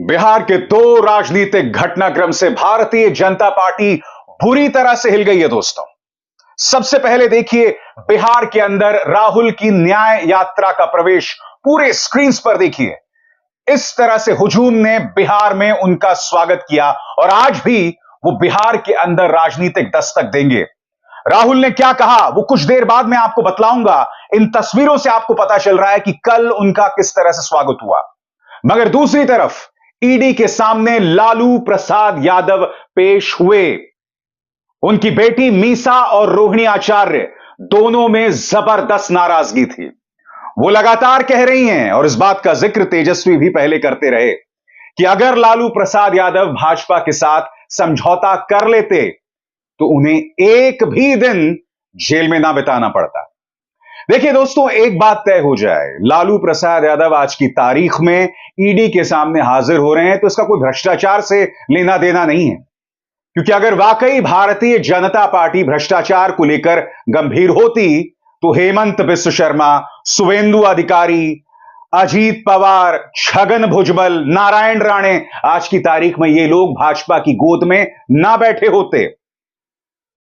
बिहार के दो राजनीतिक घटनाक्रम से भारतीय जनता पार्टी बुरी तरह से हिल गई है दोस्तों। सबसे पहले देखिए बिहार के अंदर राहुल की न्याय यात्रा का प्रवेश पूरे स्क्रीन पर देखिए। इस तरह से हुजूम ने बिहार में उनका स्वागत किया और आज भी वो बिहार के अंदर राजनीतिक दस्तक देंगे। राहुल ने क्या कहा वो कुछ देर बाद मैं आपको बतलाऊंगा। इन तस्वीरों से आपको पता चल रहा है कि कल उनका किस तरह से स्वागत हुआ। मगर दूसरी तरफ ईडी के सामने लालू प्रसाद यादव पेश हुए। उनकी बेटी मीसा और रोहिणी आचार्य दोनों में जबरदस्त नाराजगी थी। वो लगातार कह रही हैं और इस बात का जिक्र तेजस्वी भी पहले करते रहे कि अगर लालू प्रसाद यादव भाजपा के साथ समझौता कर लेते तो उन्हें एक भी दिन जेल में ना बिताना पड़ता। देखिए दोस्तों, एक बात तय हो जाए, लालू प्रसाद यादव आज की तारीख में ईडी के सामने हाजिर हो रहे हैं तो इसका कोई भ्रष्टाचार से लेना देना नहीं है। क्योंकि अगर वाकई भारतीय जनता पार्टी भ्रष्टाचार को लेकर गंभीर होती तो हेमंत बिस्व शर्मा, शुवेंदु अधिकारी, अजीत पवार, छगन भुजबल, नारायण राणे, आज की तारीख में ये लोग भाजपा की गोद में ना बैठे होते।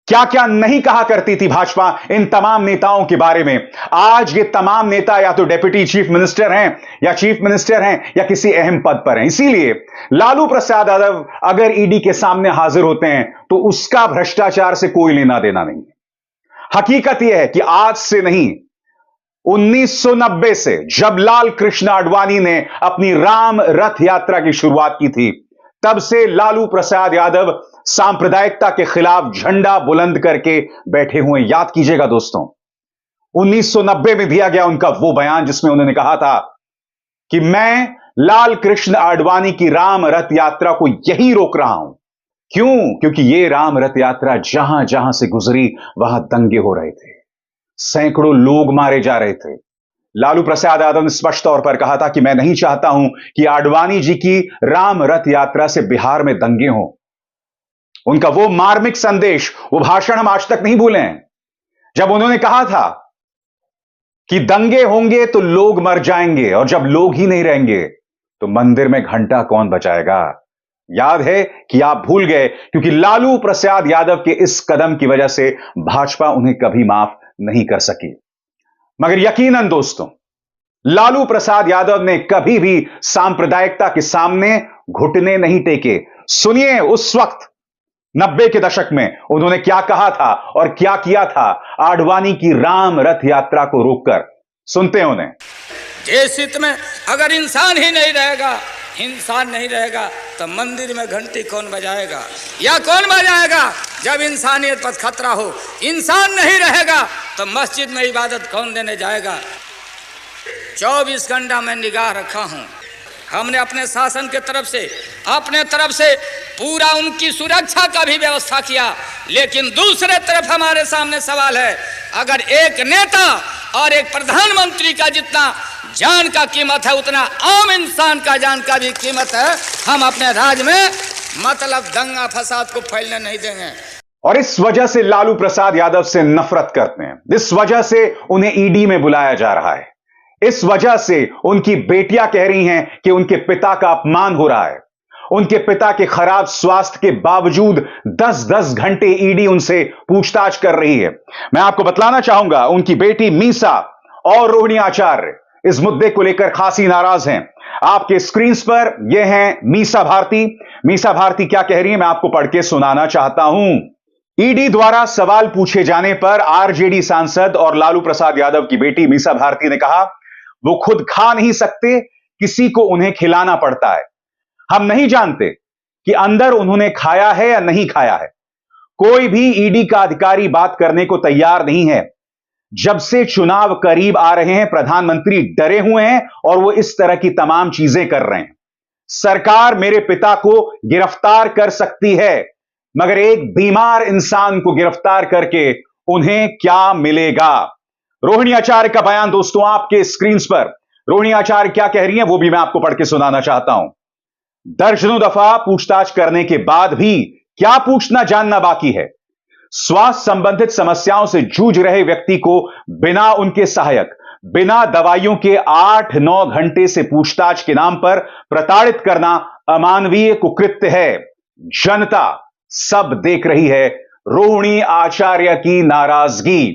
क्या क्या नहीं कहा करती थी भाजपा इन तमाम नेताओं के बारे में। आज ये तमाम नेता या तो डेप्यूटी चीफ मिनिस्टर हैं या चीफ मिनिस्टर हैं या किसी अहम पद पर हैं। इसीलिए लालू प्रसाद यादव अगर ईडी के सामने हाजिर होते हैं तो उसका भ्रष्टाचार से कोई लेना देना नहीं है। हकीकत यह है कि आज से नहीं, 1990 से जब लाल कृष्ण आडवाणी ने अपनी राम रथ यात्रा की शुरुआत की थी, तब से लालू प्रसाद यादव सांप्रदायिकता के खिलाफ झंडा बुलंद करके बैठे हुए। याद कीजिएगा दोस्तों, 1990 में दिया गया उनका वो बयान जिसमें उन्होंने कहा था कि मैं लाल कृष्ण आडवाणी की राम रथ यात्रा को यही रोक रहा हूं। क्यों? क्योंकि ये राम रथ यात्रा जहां जहां से गुजरी वहां दंगे हो रहे थे, सैकड़ों लोग मारे जा रहे थे। लालू प्रसाद यादव ने स्पष्ट तौर पर कहा था कि मैं नहीं चाहता हूं कि आडवाणी जी की राम रथ यात्रा से बिहार में दंगे हों। उनका वो मार्मिक संदेश, वो भाषण हम आज तक नहीं भूले हैं, जब उन्होंने कहा था कि दंगे होंगे तो लोग मर जाएंगे और जब लोग ही नहीं रहेंगे तो मंदिर में घंटा कौन बजाएगा। याद है कि आप भूल गए, क्योंकि लालू प्रसाद यादव के इस कदम की वजह से भाजपा उन्हें कभी माफ नहीं कर सकी। मगर यकीनन दोस्तों, लालू प्रसाद यादव ने कभी भी सांप्रदायिकता के सामने घुटने नहीं टेके। सुनिए उस वक्त 90 के दशक में उन्होंने क्या कहा था और क्या किया था आडवाणी की राम रथ यात्रा को रोककर। सुनते हैं उन्हें। देश हित में अगर इंसान ही नहीं रहेगा, इंसान नहीं रहेगा तो मंदिर में घंटी कौन बजाएगा या कौन बजाएगा? जब इंसानियत पर खतरा हो, इंसान नहीं रहेगा तो मस्जिद में इबादत कौन देने जाएगा? 24 घंटा मैं निगाह रखा हूं। हमने अपने शासन के अपने तरफ से पूरा उनकी सुरक्षा का भी व्यवस्था किया, लेकिन दूसरे तरफ हमारे सामने सवाल है, अगर एक नेता और एक प्रधानमंत्री का जितना जान का कीमत है उतना आम इंसान का जान का भी कीमत है। हम अपने राज्य में मतलब दंगा फसाद को फैलने नहीं देंगे। और इस वजह से लालू प्रसाद यादव से नफरत करते हैं, इस वजह से उन्हें ईडी में बुलाया जा रहा है, इस वजह से उनकी बेटियां कह रही हैं कि उनके पिता का अपमान हो रहा है। उनके पिता के खराब स्वास्थ्य के बावजूद 10-10 घंटे ईडी उनसे पूछताछ कर रही है। मैं आपको बतलाना चाहूंगा, उनकी बेटी मीसा और रोहिणी आचार्य इस मुद्दे को लेकर खासी नाराज हैं। आपके स्क्रीन पर यह हैं मीसा भारती। मीसा भारती क्या कह रही है मैं आपको पढ़ के सुनाना चाहता हूं। ईडी द्वारा सवाल पूछे जाने पर आरजेडी सांसद और लालू प्रसाद यादव की बेटी मीसा भारती ने कहा वो खुद खा नहीं सकते, किसी को उन्हें खिलाना पड़ता है। हम नहीं जानते कि अंदर उन्होंने खाया है या नहीं खाया है। कोई भी ईडी का अधिकारी बात करने को तैयार नहीं है। जब से चुनाव करीब आ रहे हैं प्रधानमंत्री डरे हुए हैं और वो इस तरह की तमाम चीजें कर रहे हैं। सरकार मेरे पिता को गिरफ्तार कर सकती है, मगर एक बीमार इंसान को गिरफ्तार करके उन्हें क्या मिलेगा? रोहिणी आचार्य का बयान दोस्तों आपके स्क्रीन पर। रोहिणी आचार्य क्या कह रही हैं वो भी मैं आपको पढ़ के सुनाना चाहता हूं। दर्जनों दफा पूछताछ करने के बाद भी क्या पूछना जानना बाकी है? स्वास्थ्य संबंधित समस्याओं से जूझ रहे व्यक्ति को बिना उनके सहायक, बिना दवाइयों के 8-9 घंटे से पूछताछ के नाम पर प्रताड़ित करना अमानवीय कुकृत्य है। जनता सब देख रही है। रोहिणी आचार्य की नाराजगी।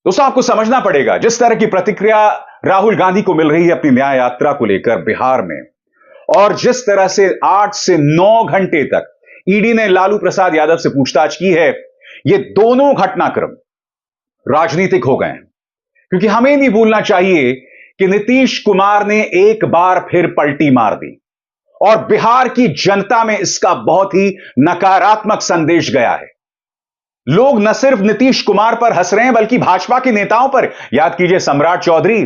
दोस्तों, आपको समझना पड़ेगा, जिस तरह की प्रतिक्रिया राहुल गांधी को मिल रही है अपनी न्याय यात्रा को लेकर बिहार में, और जिस तरह से 8 से 9 घंटे तक ईडी ने लालू प्रसाद यादव से पूछताछ की है, ये दोनों घटनाक्रम राजनीतिक हो गए हैं। क्योंकि हमें नहीं भूलना चाहिए कि नीतीश कुमार ने एक बार फिर पलटी मार दी और बिहार की जनता में इसका बहुत ही नकारात्मक संदेश गया है। लोग न सिर्फ नीतीश कुमार पर हंस रहे हैं, बल्कि भाजपा के नेताओं पर। याद कीजिए सम्राट चौधरी,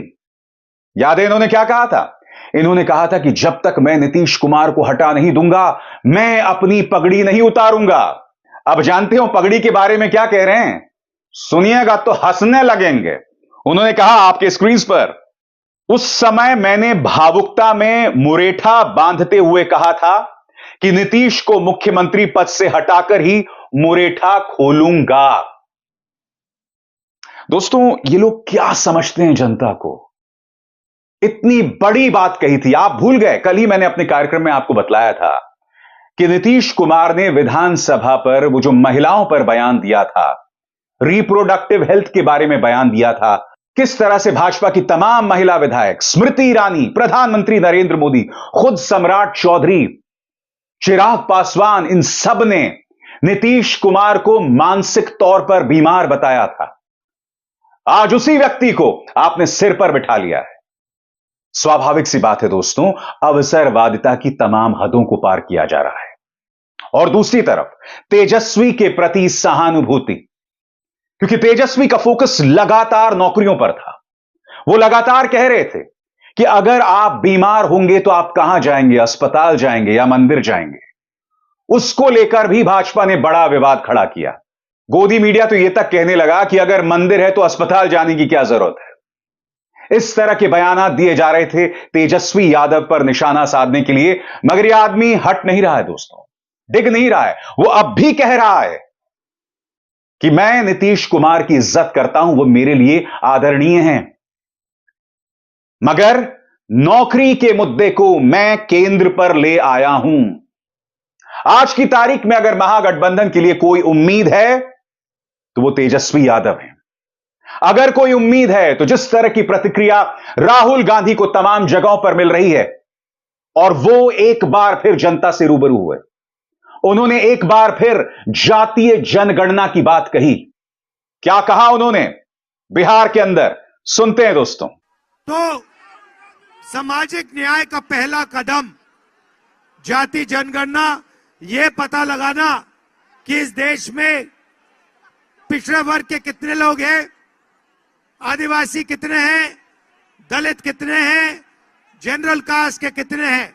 याद है इन्होंने क्या कहा था? इन्होंने कहा था कि जब तक मैं नीतीश कुमार को हटा नहीं दूंगा, मैं अपनी पगड़ी नहीं उतारूंगा। अब जानते हो पगड़ी के बारे में क्या कह रहे हैं? सुनिएगा तो हंसने लगेंगे। उन्होंने कहा आपके स्क्रीन पर, उस समय मैंने भावुकता में मुरेठा बांधते हुए कहा था कि नीतीश को मुख्यमंत्री पद से हटाकर ही मुरेठा खोलूंगा। दोस्तों, ये लोग क्या समझते हैं जनता को? इतनी बड़ी बात कही थी, आप भूल गए? कल ही मैंने अपने कार्यक्रम में आपको बतलाया था कि नीतीश कुमार ने विधानसभा पर वो जो महिलाओं पर बयान दिया था, रिप्रोडक्टिव हेल्थ के बारे में बयान दिया था, किस तरह से भाजपा की तमाम महिला विधायक, स्मृति ईरानी, प्रधानमंत्री नरेंद्र मोदी, खुद सम्राट चौधरी, चिराग पासवान, इन सब ने नीतीश कुमार को मानसिक तौर पर बीमार बताया था। आज उसी व्यक्ति को आपने सिर पर बिठा लिया है। स्वाभाविक सी बात है दोस्तों, अवसरवादिता की तमाम हदों को पार किया जा रहा है। और दूसरी तरफ तेजस्वी के प्रति सहानुभूति, क्योंकि तेजस्वी का फोकस लगातार नौकरियों पर था। वो लगातार कह रहे थे कि अगर आप बीमार होंगे तो आप कहां जाएंगे, अस्पताल जाएंगे या मंदिर जाएंगे। उसको लेकर भी भाजपा ने बड़ा विवाद खड़ा किया। गोदी मीडिया तो यह तक कहने लगा कि अगर मंदिर है तो अस्पताल जाने की क्या जरूरत है। इस तरह के बयान दिए जा रहे थे तेजस्वी यादव पर निशाना साधने के लिए, मगर यह आदमी हट नहीं रहा है दोस्तों, डिग नहीं रहा है। वो अब भी कह रहा है कि मैं नीतीश कुमार की इज्जत करता हूं, वो मेरे लिए आदरणीय हैं, मगर नौकरी के मुद्दे को मैं केंद्र पर ले आया हूं। आज की तारीख में अगर महागठबंधन के लिए कोई उम्मीद है तो वो तेजस्वी यादव हैं। अगर कोई उम्मीद है तो जिस तरह की प्रतिक्रिया राहुल गांधी को तमाम जगहों पर मिल रही है, और वो एक बार फिर जनता से रूबरू हुए, उन्होंने एक बार फिर जातीय जनगणना की बात कही। क्या कहा उन्होंने बिहार के अंदर? सुनते हैं दोस्तों। तो सामाजिक न्याय का पहला कदम जाति जनगणना, यह पता लगाना कि इस देश में पिछड़े वर्ग के कितने लोग हैं, आदिवासी कितने हैं, दलित कितने हैं, जनरल कास्ट के कितने हैं।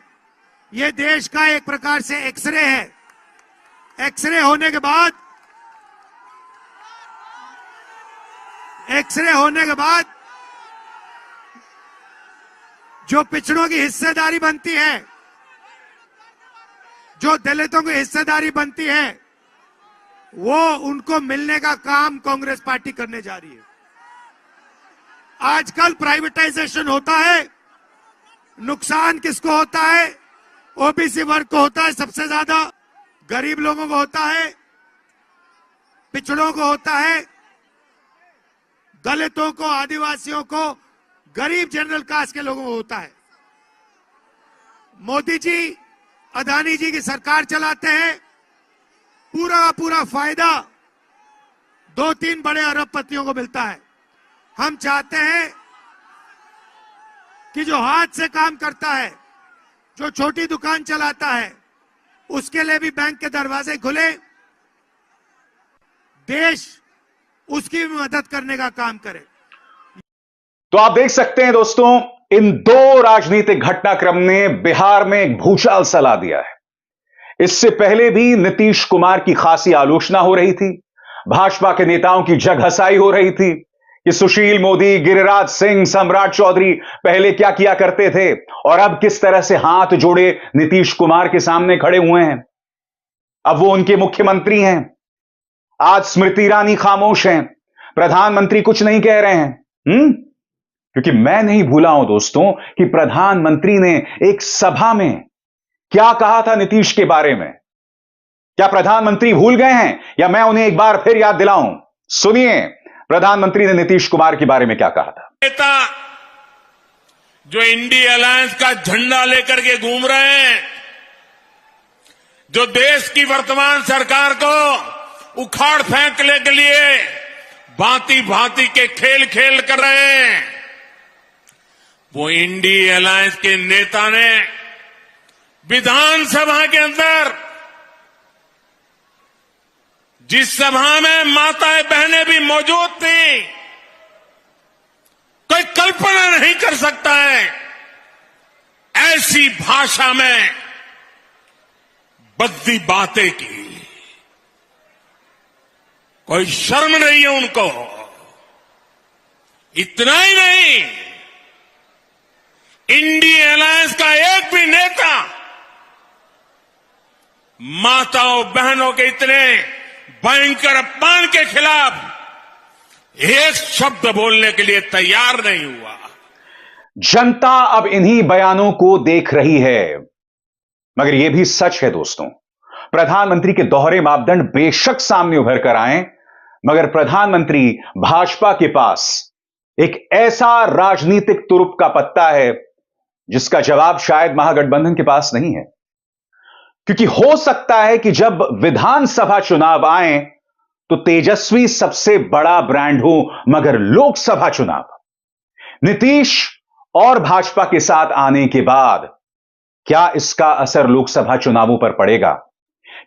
यह देश का एक प्रकार से एक्सरे है। एक्सरे होने के बाद जो पिछड़ों की हिस्सेदारी बनती है, जो दलितों की हिस्सेदारी बनती है, वो उनको मिलने का काम कांग्रेस पार्टी करने जा रही है। आजकल प्राइवेटाइजेशन होता है, नुकसान किसको होता है? ओबीसी वर्ग को होता है सबसे ज्यादा, गरीब लोगों को होता है, पिछड़ों को होता है, दलितों को, आदिवासियों को, गरीब जनरल कास्ट के लोगों को होता है। मोदी जी, अदानी जी की सरकार चलाते हैं, पूरा का पूरा फायदा 2-3 बड़े अरबपतियों को मिलता है। हम चाहते हैं कि जो हाथ से काम करता है, जो छोटी दुकान चलाता है, उसके लिए भी बैंक के दरवाजे खुले, देश उसकी भी मदद करने का काम करे। तो आप देख सकते हैं दोस्तों, इन दो राजनीतिक घटनाक्रम ने बिहार में एक भूचाल सा ला दिया है। इससे पहले भी नीतीश कुमार की खासी आलोचना हो रही थी, भाजपा के नेताओं की जगहसाई हो रही थी कि सुशील मोदी, गिरिराज सिंह, सम्राट चौधरी पहले क्या किया करते थे और अब किस तरह से हाथ जोड़े नीतीश कुमार के सामने खड़े हुए हैं। अब वो उनके मुख्यमंत्री हैं। आज स्मृति ईरानी खामोश हैं, प्रधानमंत्री कुछ नहीं कह रहे हैं। क्योंकि मैं नहीं भूला हूं दोस्तों कि प्रधानमंत्री ने एक सभा में क्या कहा था नीतीश के बारे में? क्या प्रधानमंत्री भूल गए हैं या मैं उन्हें एक बार फिर याद दिलाऊं? सुनिए प्रधानमंत्री ने नीतीश कुमार के बारे में क्या कहा था। नेता जो इंडिया अलायंस का झंडा लेकर के घूम रहे हैं, जो देश की वर्तमान सरकार को उखाड़ फेंकने के लिए भांति भांति के खेल खेल कर रहे हैं, वो इंडिया अलायंस के नेता ने विधानसभा के अंदर, जिस सभा में माताएं बहनें भी मौजूद थी, कोई कल्पना नहीं कर सकता है ऐसी भाषा में बद्दी बातें की। कोई शर्म नहीं है उनको। इतना ही नहीं, इंडिया अलायंस का एक भी नेता माताओं बहनों के इतने भयंकर अपमान के खिलाफ एक शब्द बोलने के लिए तैयार नहीं हुआ। जनता अब इन्हीं बयानों को देख रही है। मगर यह भी सच है दोस्तों, प्रधानमंत्री के दोहरे मापदंड बेशक सामने उभर कर आए, मगर प्रधानमंत्री भाजपा के पास एक ऐसा राजनीतिक तुरुप का पत्ता है जिसका जवाब शायद महागठबंधन के पास नहीं है। क्योंकि हो सकता है कि जब विधानसभा चुनाव आए तो तेजस्वी सबसे बड़ा ब्रांड हो, मगर लोकसभा चुनाव नीतीश और भाजपा के साथ आने के बाद क्या इसका असर लोकसभा चुनावों पर पड़ेगा?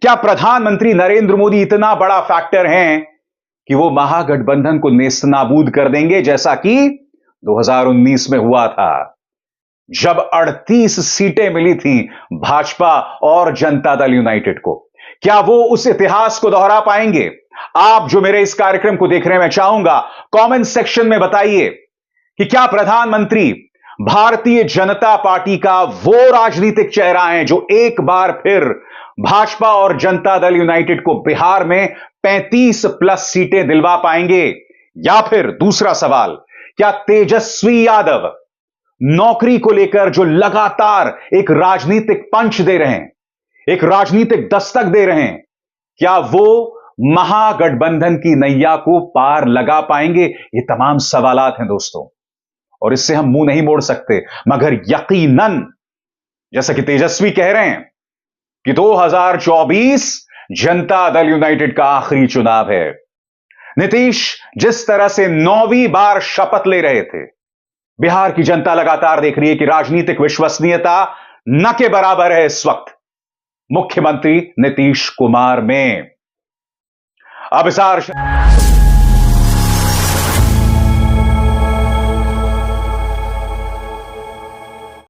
क्या प्रधानमंत्री नरेंद्र मोदी इतना बड़ा फैक्टर हैं कि वो महागठबंधन को नेस्तनाबूद कर देंगे, जैसा कि 2019 में हुआ था जब 38 सीटें मिली थी भाजपा और जनता दल यूनाइटेड को? क्या वो उस इतिहास को दोहरा पाएंगे? आप जो मेरे इस कार्यक्रम को देख रहे हैं, मैं चाहूंगा कमेंट सेक्शन में बताइए कि क्या प्रधानमंत्री भारतीय जनता पार्टी का वो राजनीतिक चेहरा है जो एक बार फिर भाजपा और जनता दल यूनाइटेड को बिहार में 35+ सीटें दिलवा पाएंगे? या फिर दूसरा सवाल, क्या तेजस्वी यादव नौकरी को लेकर जो लगातार एक राजनीतिक पंच दे रहे हैं, एक राजनीतिक दस्तक दे रहे हैं, क्या वो महागठबंधन की नैया को पार लगा पाएंगे? ये तमाम सवालात हैं दोस्तों, और इससे हम मुंह नहीं मोड़ सकते। मगर यकीनन जैसा कि तेजस्वी कह रहे हैं कि 2024 जनता दल यूनाइटेड का आखिरी चुनाव है। नीतीश जिस तरह से 9वीं बार शपथ ले रहे थे, बिहार की जनता लगातार देख रही है कि राजनीतिक विश्वसनीयता न के बराबर है इस वक्त मुख्यमंत्री नीतीश कुमार में। अब इस